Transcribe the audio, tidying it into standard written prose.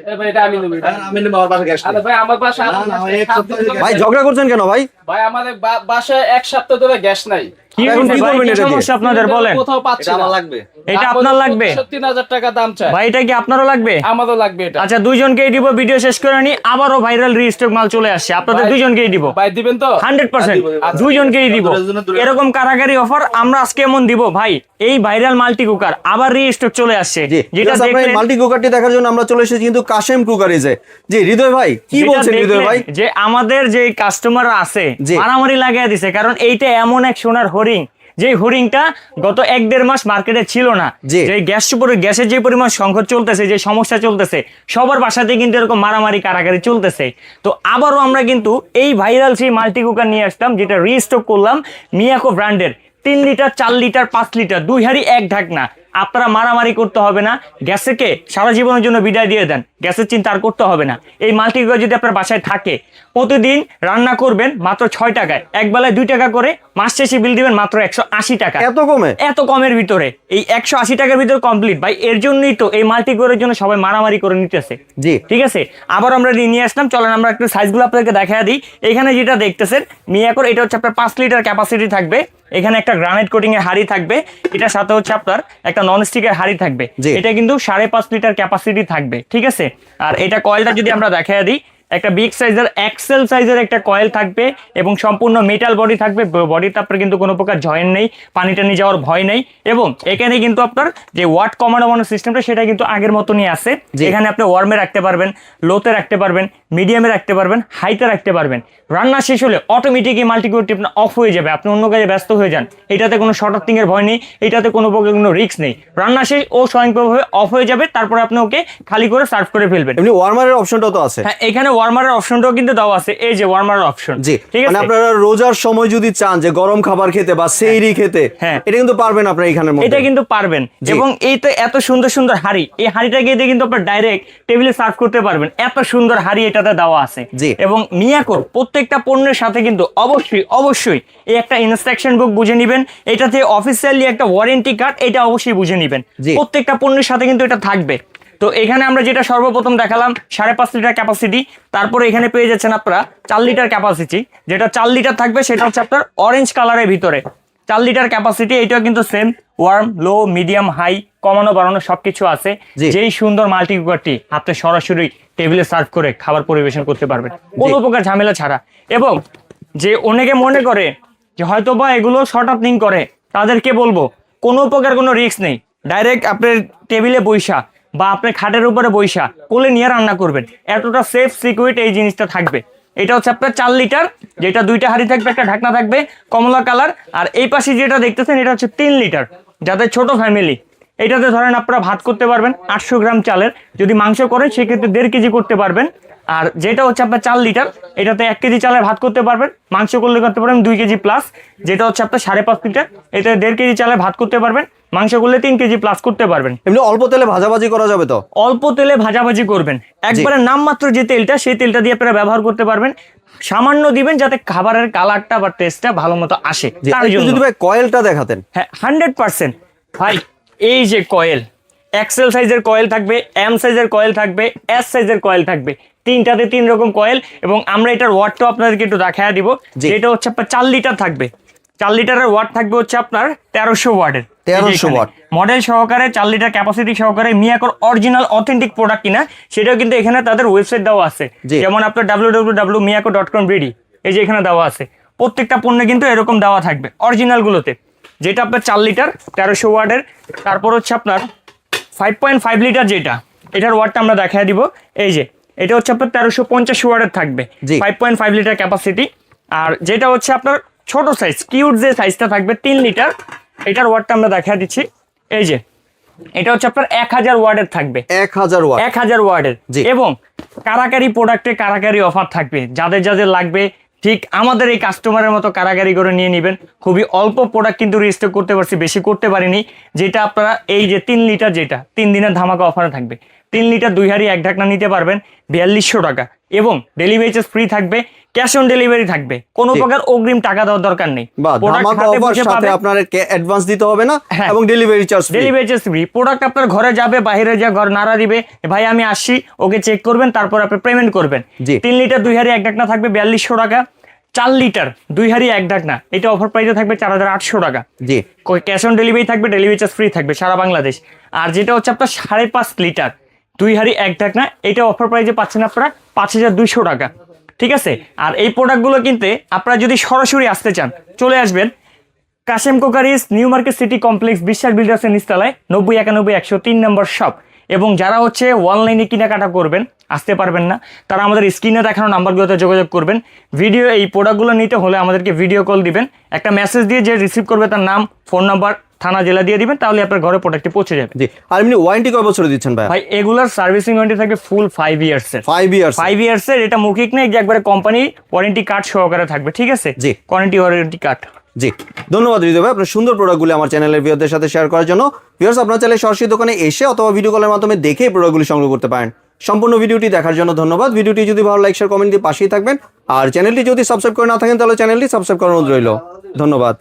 ভাই এটা আমি নেব, আমি নেব, আমার বাসায় গ্যাস নেই। আরে ভাই আমার বাসা ভাই ঝগড়া করছেন কেন ভাই? ভাই আমাদের বাসায় এক সপ্তাহ ধরে গ্যাস নাই। কি এখন কি ভাই, করবেন কি এটা দিয়ে? সমস্যা আপনাদের বলেন? কোথাও পাচ্ছি এটা না। আমার লাগবে। এটা আপনার লাগবে? ৩০০০ টাকা দাম চাই ভাই এটা কি আপনারও লাগবে? আমারও লাগবে এটা। আচ্ছা দুইজনকেই দিব, ভিডিও শেষ করে নি, আবারও ভাইরাল রিস্টক মাল চলে আসছে, আপনাদের ভাই- দুইজনকেই দিব ভাই দিবেন তো? 100%, দুইজনকেই দিব। এরকম কারাগারি অফার আমরা আজকে এমন দিব ভাই, এই ভাইরাল মাল্টি কুকার আবার রিস্টক চলে আসছে, জি, যেটা দেখলেন মাল্টি কুকারটি দেখার জন্য আমরা চলে এসেছি কিন্তু কাশেম কুকারিজে। জি হৃদয় ভাই কি যেটা বলছেন হৃদয় দেখলেন ভাই? যে আমাদের যে কাস্টমার আছে জি। মারামারি লাগিয়ে দিছে, কারণ এইটা এমন এক সোনার হরিং, যে হরিংটা গত 1-1.5 মাস মার্কেটে ছিল না। জি। যে গ্যাসের যে পরিমাণ সংকট চলতেছে, যে সমস্যা চলতেছে, সবার বাসাতে কিন্তু এরকম মারামারি কারাগারি চলতেছে। তো আবারও আমরা কিন্তু এই ভাইরাল সেই মাল্টি কুকার নিয়ে আসলাম, যেটা রিস্টক করলাম মিয়াকো ব্র্যান্ডের। 3 লিটার, 4 লিটার, 5 লিটার, 2 হাঁড়ি 1 ঢাকনা। আপনারা মারামারি করতে হবে না, গ্যাসকে সারা জীবনের জন্য বিদায় দিয়ে দেন, গ্যাসের চিন্তা আর করতে হবে না। এই মাল্টি কুকার যদি আপনার বাসায় থাকে, প্রতিদিন রান্না করবেন মাত্র 6 টাকায়, এক বেলায় 2 টাকা করে, মাস শেষে বিল দিবেন মাত্র 180 টাকা। এত কমে? এত কমের ভিতরে এই 180 টাকার ভিতরে কমপ্লিট ভাই। এর জন্যই তো এই মাল্টি কুকারের জন্য সবাই মারামারি করে নিতেছে। জি। ঠিক আছে, আবার আমরা নিয়ে আসলাম, চলেন আমরা একটু সাইজগুলো আপনাদেরকে দেখা দিই। এখানে যেটা দেখতেছেন মিয়াকোর, এটা হচ্ছে আপনার 5 লিটার ক্যাপাসিটি থাকবে। এখানে একটা গ্রানাইট কোটিং এর হাড়ি থাকবে, এটার সাথে হচ্ছে আপনার একটা নন স্টিকের হাড়ি থাকবে। জি। এটা কিন্তু 5.5 লিটার ক্যাপাসিটি থাকবে। ঠিক আছে, আর এটা কয়েলটা যদি আমরা দেখা দিই, একটা বিগ সাইজের এক্সেল সাইজের একটা কয়েল থাকবে এবং সম্পূর্ণ মেটাল বডি থাকবে। বডিতে আপনার কিন্তু কোনো প্রকার জয়েন্ট নেই, পানি টানি যাওয়ার ভয় নেই। এবং এখানে কিন্তু আপনার যে ওয়াট কমানো সিস্টেমটা সেটা কিন্তু আগের মতনই আছে। এখানে আপনি ওয়ার্মে রাখতে পারবেন, লোতে রাখতে পারবেন, মিডিয়ামে রাখতে পারবেন, হাইতে রাখতে পারবেন। রান্না শেষ হলে অটোমেটিক এই মাল্টি কুকারটি আপনার অফ হয়ে যাবে, আপনি অন্য কাজে ব্যস্ত হয়ে যান, এটাতে কোনো শর্ট আর্থিং এর ভয় নেই, এটাতে কোনো প্রকার কোনো রিস্ক নেই। রান্না শেষ ও স্বয়ংক্রিয়ভাবে অফ হয়ে যাবে, তারপর আপনি ওকে খালি করে সার্ভ করে ফেলবেন। এমনি ওয়ার্মারের অপশনটাও তো আছে। হ্যাঁ, এখানে ওয়ার্মারের অপশনটাও কিন্তু দেওয়া আছে, এই যে ওয়ার্মারের অপশন। জি, ঠিক মানে আছে, আপনারা রোজার সময় যদি চান যে গরম খাবার খেতে বা সেহরি খেতে, হ্যাঁ। এটা কিন্তু পারবেন আপনারা এখানের মধ্যে। এটা কিন্তু পারবেন। জি। এবং এই তো এত সুন্দর সুন্দর হাড়ি, এই হাড়িটা গিয়ে কিন্তু আপনার ডাইরেক্ট টেবিলে সার্ভ করতে পারবেন, এত সুন্দর হাড়ি এটাতে দেওয়া আছে। জি। এবং মিয়াকোর প্রত্যেকটা পণ্যের সাথে কিন্তু অবশ্যই এই একটা ইনস্ট্রাকশন বুক বুঝে নেবেন, এটাতে অফিসিয়ালি একটা ওয়ারেন্টি কার্ড, এটা অবশ্যই বুঝে নেবেন। জি। প্রত্যেকটা পণ্যের সাথে কিন্তু এটা থাকবে। তো এখানে আমরা যেটা সর্বপ্রথম দেখালাম 5.5 লিটার ক্যাপাসিটি, তারপরে এখানে পেয়ে যাচ্ছেন আপনারা 4 লিটার ক্যাপাসিটি, যেটা 4 লিটার থাকবে সেটা হচ্ছে আপনার অরেঞ্জ কালারের ভিতরে। 4 লিটার ক্যাপাসিটি, এটাও কিন্তু সেম ওয়ার্ম, লো, মিডিয়াম, হাই, কমানো বাড়ানো সবকিছু আছে। জি। যেই সুন্দর মাল্টি কুকারটি আপনি সরাসরি টেবিলে সার্ভ করে খাবার পরিবেশন করতে পারবেন কোনো প্রকার ঝামেলা ছাড়া। এবং যে অনেকে মনে করে যে হয়তো বা এগুলো শর্ট আর্থিং করে, তাদেরকে বলবো কোনো প্রকার কোনো রিস্ক নেই, ডাইরেক্ট আপনার টেবিলে বৈশা বা আপনার খাটের উপরে বৈশা কোলে নিয়ে রান্না করবেন, এতটা সেফ সিকিউরিটি এই জিনিসটা থাকবে। এটা হচ্ছে আপনার 4 লিটার, যেটা 2টা হাঁড়ি থাকবে, একটা ঢাকনা থাকবে কমলা কালার। আর এই পাশে যেটা দেখতেছেন এটা হচ্ছে 3 লিটার, যাদের ছোট ফ্যামিলি, এটাতে ধরেন আপনারা ভাত করতে পারবেন 800 গ্রাম চালের, যদি মাংস করেন সেক্ষেত্রে 1.5 কেজি করতে পারবেন। আর যেটা হচ্ছে আপনার 4 লিটার, এটাতে 1 কেজি চালের ভাত করতে পারবেন, মাংস করলে করতে পারবেন 2 কেজি প্লাস। যেটা হচ্ছে আপনার 5.5 লিটার, এতে 1.5 কেজি চালের ভাত করতে পারবেন, মাংস করলে 3 কেজি প্লাস করতে পারবেন। এমনি অল্প তেলে ভাজাভাজি করা যাবে তো? অল্প তেলে ভাজাভাজি করবেন, একবারে নামমাত্র যে তেলটা, সেই তেলটা দিয়ে আপনারা ব্যবহার করতে পারবেন। সামান্য দিবেন যাতে খাবারের কালারটা বা টেস্টটা ভালো মতো আসে, জি, তার একটু জন্য। যদি ভাই কয়েলটা দেখাতেন। হ্যাঁ 100% ভাই, এই যে কয়েল, এক্সেল সাইজের কয়েল থাকবে, এম সাইজের কয়েল থাকবে, এস সাইজের কয়েল থাকবে, 3টাতে 3 রকম কয়েল। এবং আমরা এটার ওয়াটটাও আপনাদেরকে একটু দেখায় দিব। জি। এটা হচ্ছে আপনার 4 লিটার থাকবে, 4 লিটারের ওয়াট থাকবে হচ্ছে আপনার 1300 ওয়াটের। 1300 ওয়াট মডেল সহকারে 4 লিটার ক্যাপাসিটি সহকারে মিয়াকোর অরিজিনাল অথেন্টিক প্রোডাক্ট কিনা সেটাও কিন্তু এখানে তাদের ওয়েবসাইট দেওয়া আছে। জি। যেমন আপনার www.miyako.com.bd, এই যে এখানে দেওয়া আছে। প্রত্যেকটা পণ্যে কিন্তু এরকম দেওয়া থাকবে অরিজিনাল গুলোতে। যেটা আপনার 4 লিটার 1300 ওয়াটের, তারপর হচ্ছে আপনার 5.5 লিটার, যেটা এটার ওয়াটটা আমরা দেখায় দিব। এই যে এটা হচ্ছে আপনার 1350 ওয়াটের থাকবে, জি। 5.5 লিটার ক্যাপাসিটি। আর যেটা হচ্ছে আপনার ছোট সাইজ কিউট যে সাইজটা থাকবে 3 লিটার, এটার ওয়াটটা আমরা দেখা দিচ্ছি। এই যে এটা হচ্ছে আপনার 1000 ওয়াটের থাকবে, 1000 ওয়াট। 1000 ওয়াটের। জি। এবং কারাকারি প্রোডাক্টে কারাকারি অফার থাকবে, যাদের যাদের লাগবে ঠিক আমাদের এই কাস্টমারের মতো কারাগারি করে নিয়ে নেবেন। খুবই অল্প প্রোডাক্ট কিন্তু রিস্টক করতে পারছি, বেশি করতে পারিনি। যেটা আপনারা এই যে 3 লিটার, যেটা 3 দিনের ধামাকা অফারে থাকবে, 3 লিটার 2 হাঁড়ি 1 ঢাকনা নিতে পারবেন 4200 টাকা। এবং ডেলিভারি চার্জ ফ্রি থাকবে, ক্যাশ অন ডেলিভারি থাকবে, কোনো প্রকার অগ্রিম টাকা দেওয়ার দরকার নেই। বা Product ধামাকা হাতে অফার বসে সাথে পাবে। আপনার অ্যাডভান্স দিতে হবে না হ্যাঁ। এবং delivery charge free. Delivery charge free. Product আপনার ঘরে যাবে, বাইরে যা ঘর নাড়া দিবে, ভাই আমি আসছি, ওকে চেক করবেন, তারপর আপনি পেমেন্ট করবেন। জি। 3 লিটার 2 হাঁড়ি 1 ঢাকনা থাকবে 4200 টাকা, 4 লিটার 2 হাঁড়ি 1 ঢাকনা এটা অফার প্রাইসে থাকবে 4800 টাকা। জি ক্যাশ অন ডেলিভারি থাকবে, ডেলিভারি চার্জ ফ্রি থাকবে সারা বাংলাদেশ। আর যেটা হচ্ছে আপনার 5.5 লিটার 2 হাঁড়ি 1 ঢাকনা এটা অফার প্রাইসে পাচ্ছেন আপনারা 5200 টাকা। ঠিক আছে। আর এই প্রোডাক্টগুলো কিনতে আপনারা যদি সরাসরি আসতে চান চলে আসবেন Kashem crockeries, new market city complex, বিশ্বাস বিল্ডার্সের নিচতলায় 9091 নম্বর শপ। এবং যারা হচ্ছে অনলাইনে কেনাকাটা করবেন, আসতে পারবেন না, তারা আমাদের স্ক্রিনে দেখানো নাম্বারগুলোতে যোগাযোগ করবেন। ভিডিও এই প্রোডাক্টগুলো নিতে হলে আমাদেরকে ভিডিও কল দিবেন, একটা মেসেজ দিয়ে যে রিসিভ করবে তার নাম, ফোন নাম্বার, থানা, জেলা দিয়ে দিবেন, তাহলে আপনার ঘরে প্রোডাক্টটি পৌঁছে যাবে। জি। আর এমনি ওয়ারেন্টি কয় বছরে দিচ্ছেন ভাই? ভাই এগুলার সার্ভিসিং ওয়ারেন্টি থাকবে ফুল 5 ইয়ার্সের। 5 ইয়ার্স। 5 ইয়ার্সের, এটা মৌখিক নেই যে একবারে কোম্পানি ওয়ারেন্টি কার্ড সহকারে থাকবে। ঠিক আছে, জি। Warranty card. জি ধন্যবাদ হৃদয় ভাই আপনার সুন্দর প্রোডাক্টগুলি আমার চ্যানেলের ভিউয়ারদের সাথে শেয়ার করার জন্য। ভিউয়ার্স আপনারা চাইলে সরাসরি দোকানে এসে অথবা ভিডিও কলের মাধ্যমে দেখে এই প্রোডাক্টগুলি সংগ্রহ করতে পারেন। সম্পূর্ণ ভিডিওটি দেখার জন্য ধন্যবাদ। ভিডিওটি যদি ভালো লাইক শেয়ার কমেন্ট দিয়ে পাশেই থাকবেন। আর চ্যানেলটি যদি সাবস্ক্রাইব করে না থাকেন তাহলে চ্যানেলটি সাবস্ক্রাইব করার অনুরোধ রইল। ধন্যবাদ।